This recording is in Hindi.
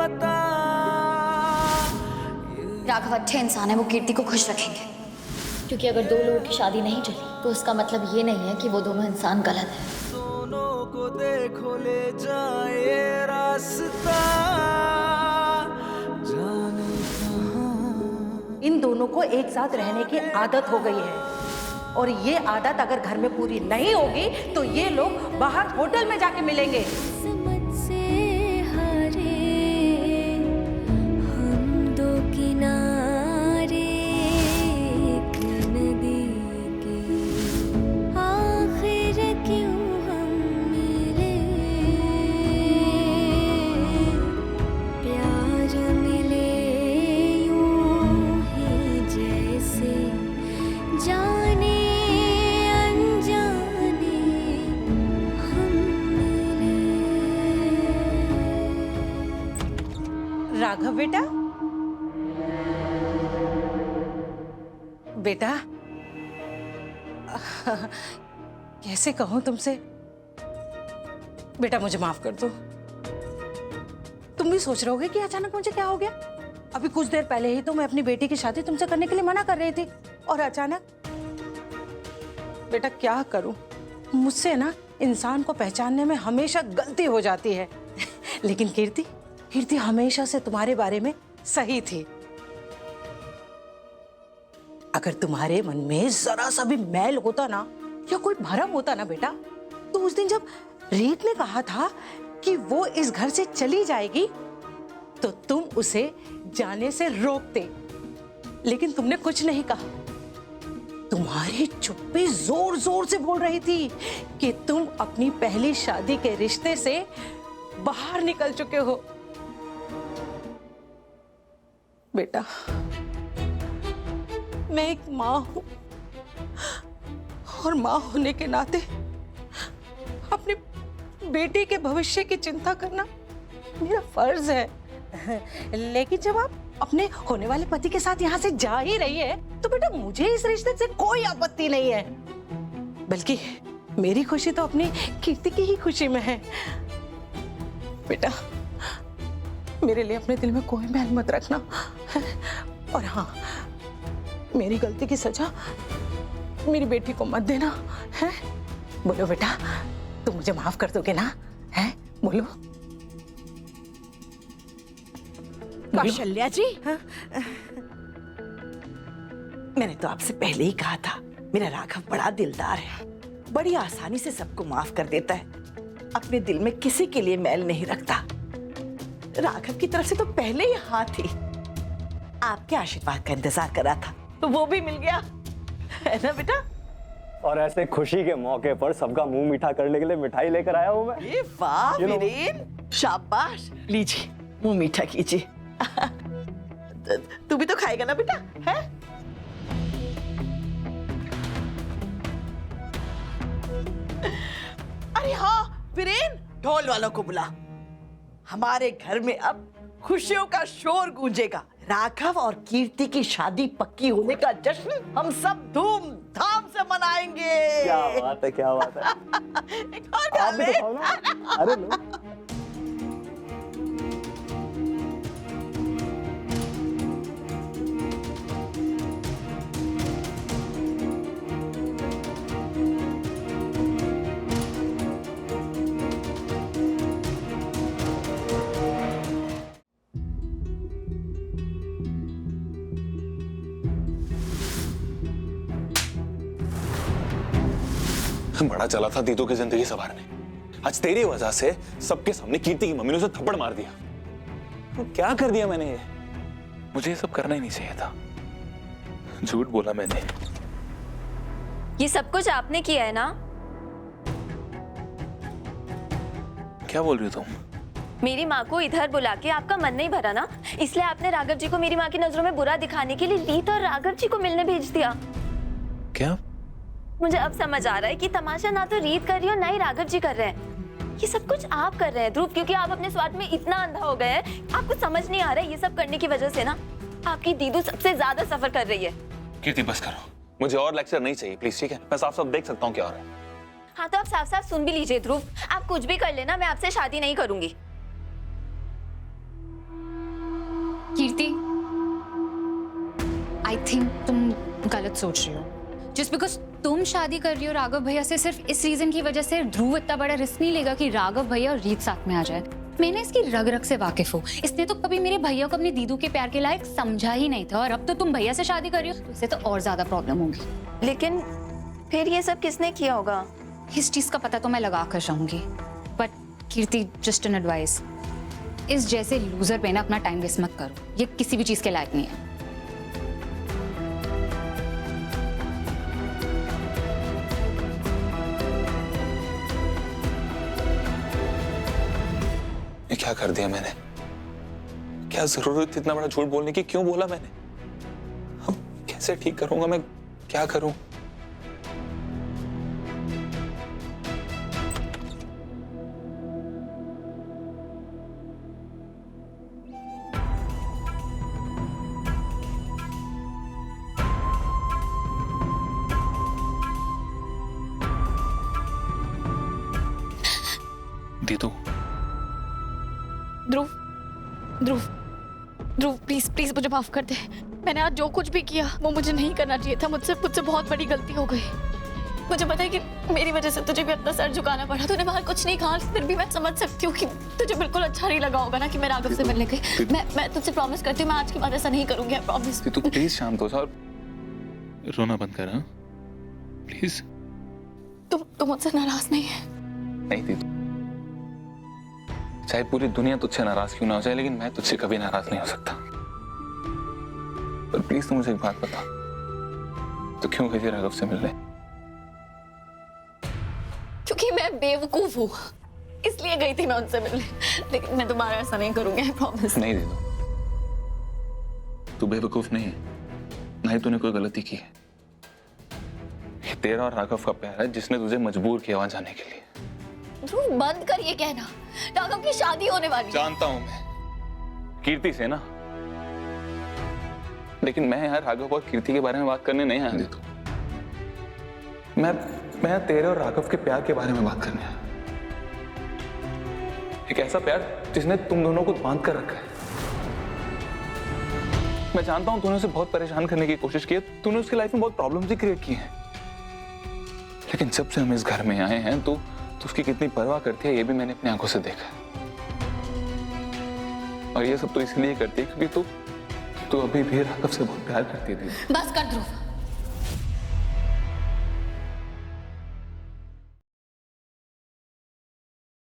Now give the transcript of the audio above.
पता। राघव अच्छे इंसान है, वो कीर्ति को खुश रखेंगे। क्योंकि अगर दो लोगों की शादी नहीं चली तो उसका मतलब ये नहीं है कि वो दोनों इंसान गलत है। दोनों को देखो ले जाए रास्ता, जाने कहाँ। इन दोनों को एक साथ रहने की आदत हो गई है और ये आदत अगर घर में पूरी नहीं होगी तो ये लोग बाहर होटल में जाके मिलेंगे। राघव बेटा, बेटा कैसे कहूं तुमसे, बेटा मुझे माफ कर दो। तुम भी सोच रहे होगे कि अचानक मुझे क्या हो गया। अभी कुछ देर पहले ही तो मैं अपनी बेटी की शादी तुमसे करने के लिए मना कर रही थी और अचानक। बेटा क्या करूं, मुझसे ना इंसान को पहचानने में हमेशा गलती हो जाती है। लेकिन कीर्ति हमेशा से तुम्हारे बारे में सही थी। अगर तुम्हारे मन में जरा सा भी मैल होता ना या कोई भरम होता ना बेटा, तो उस दिन जब रीत ने कहा था कि वो इस घर से चली जाएगी तो तुम उसे जाने से रोकते, लेकिन तुमने कुछ नहीं कहा। तुम्हारी चुप्पी जोर जोर से बोल रही थी कि तुम अपनी पहली शादी के रिश्ते से बाहर निकल चुके हो। बेटा मैं एक माँ हूं और माँ होने के नाते अपनी बेटी के भविष्य की चिंता करना मेरा फर्ज है। लेकिन जब आप अपने होने वाले पति के साथ यहाँ से जा ही रही है तो बेटा मुझे इस रिश्ते से कोई आपत्ति नहीं है, बल्कि मेरी खुशी तो अपनी कीर्ति की ही खुशी में है। बेटा मेरे लिए अपने दिल में कोई मैल मत रखना। और हाँ, मेरी गलती की सजा मेरी बेटी को मत देना है। बोलो बेटा, तुम मुझे माफ कर दोगे ना? है बोलो। कौशल्या जी, हाँ? मैंने तो आपसे पहले ही कहा था, मेरा राघव बड़ा दिलदार है, बड़ी आसानी से सबको माफ कर देता है, अपने दिल में किसी के लिए मैल नहीं रखता। राघव की तरफ से तो पहले ही हाँ थी, आपके आशीर्वाद का इंतजार कर रहा था तो वो भी मिल गया, है ना बेटा? और ऐसे खुशी के मौके पर सबका मुंह मीठा करने के लिए मिठाई लेकर आया हूँ मैं। ये वाह वीरेन, शाबाश। लीजिए मुंह मीठा कीजिए। तू भी तो खाएगा ना बेटा, है? अरे हाँ वीरेन, ढोल वालों को बुला, हमारे घर में अब खुशियों का शोर गूंजेगा। राघव और कीर्ति की शादी पक्की होने का जश्न हम सब धूमधाम से मनाएंगे। क्या बात है, क्या बात है। एक और आप भी तो खाओ ना। अरे लो। बड़ा चला था दीदू की जिंदगी संवारने, आज तेरी वजह से सबके सामने कीर्ति की मम्मी ने उसे थप्पड़ मार दिया। तो क्या कर दिया मैंने? ये मुझे ये सब करना ही नहीं चाहिए था, झूठ बोला मैंने। ये सब कुछ आपने किया है ना? क्या बोल रही हो तुम? मेरी माँ को इधर बुला के आपका मन नहीं भरा ना, इसलिए आपने राघव जी को मेरी माँ की नजरों में बुरा दिखाने के लिए रीत और राघव जी को मिलने भेज दिया। क्या? मुझे अब समझ आ रहा है कि तमाशा ना तो रीत कर रही हो ना ही राघव जी कर रहे हैं। ये सब कुछ आप कर रहे हैं ध्रुव, क्योंकि आप अपने स्वार्थ में इतना अंधा हो गए हैं, आपको समझ नहीं आ रहा है ये सब करने की वजह से ना आपकी दीदू सबसे ज्यादा सफर कर रही है। कीर्ति बस करो, मुझे और लेक्चर नहीं चाहिए प्लीज, ठीक है? मैं साफ साफ देख सकता हूँ क्या हो रहा है। हाँ तो आप साफ साफ सुन भी लीजिए ध्रुव, आप कुछ भी कर लेना, मैं आपसे शादी नहीं करूंगी। कीर्ति, आई थिंक तुम गलत सोच रही हो। जस्ट बिकॉज तुम शादी कर रही हो राघव भैया से, सिर्फ इस रीजन की वजह से ध्रुव इतना बड़ा रिस्क नहीं लेगा कि राघव भैया और रीत साथ में आ जाए। मैंने इसकी रग रग से वाकिफ हूँ। इसने तो कभी मेरे भैया को अपनी दीदू के प्यार के लायक समझा ही नहीं था, और अब तो तुम भैया से शादी कर रही हो तो इसे तो और ज्यादा प्रॉब्लम होगी। लेकिन फिर ये सब किसने किया होगा? इस चीज का पता तो मैं लगा कर रहूंगी, but Kirti, just an advice, इस जैसे लूजर पे ना अपना टाइम वेस्ट मत करो। ये किसी भी चीज के लायक नहीं है। ये क्या कर दिया मैंने? क्या जरूरत थी इतना बड़ा झूठ बोलने की? क्यों बोला मैंने? अब कैसे ठीक करूंगा मैं? क्या करूं? दीदू, ध्रुव, ध्रुव, ध्रुव, प्लीज प्लीज मुझे माफ कर दे। मैंने आज जो कुछ भी किया वो मुझे नहीं करना चाहिए था। मुझसे बहुत बड़ी गलती हो गई। मुझे पता है कि मेरी वजह से तुझे भी अपना सर झुकाना पड़ा। तूने बाहर कुछ नहीं कहा, फिर भी मैं समझ सकती हूँ कि तुझे बिल्कुल अच्छा नहीं लगा होगा ना कि मैं राघव से मिलने गई। मैं तुझसे प्रॉमिस करती हूँ, मैं आज के बाद ऐसा नहीं करूंगी। I promise. दीदू प्लीज शांत हो जा और रोना बंद कर। हाँ प्लीज। तुम मुझसे नाराज नहीं है? नहीं दीदू, चाहे पूरी दुनिया तुझसे नाराज क्यों ना हो जाए, लेकिन मैं तुझसे कभी नाराज नहीं हो सकता। पर प्लीज तू मुझे एक बात बता, तो क्यों गई थी राघव से मिलने? क्योंकि मैं बेवकूफ हूँ, इसलिए गई थी मैं उनसे मिलने। लेकिन मैं दोबारा ऐसा नहीं करूंगी, आई प्रॉमिस। नहीं दीदू, तू बेवकूफ नहीं है, ना ही तूने कोई गलती की है। ये तेरा और राघव का प्यार है जिसने तुझे मजबूर किया वहां जाने के लिए। ध्रुव, बंद कर ये कहना। राघव की शादी होने वाली है। जानता हूं मैं, कीर्ति से ना, लेकिन मैं यार राघव और कीर्ति के बारे में बात करने नहीं आया दीदू। मैं तेरे और राघव के प्यार के बारे में बात करने आया। एक ऐसा प्यार जिसने तुम दोनों को बांध कर रखा है। मैं जानता हूं तूने उसे बहुत परेशान करने की कोशिश की है, तूने उसकी लाइफ में बहुत प्रॉब्लम्स भी क्रिएट की हैं, लेकिन जब से हम इस घर में आए हैं तो उसकी कितनी परवाह करती है ये भी मैंने अपनी आंखों से देखा है। और ये सब तो इसलिए करती है क्योंकि तू अभी भी राघव से बहुत प्यार करती थी। बस कर ध्रुव,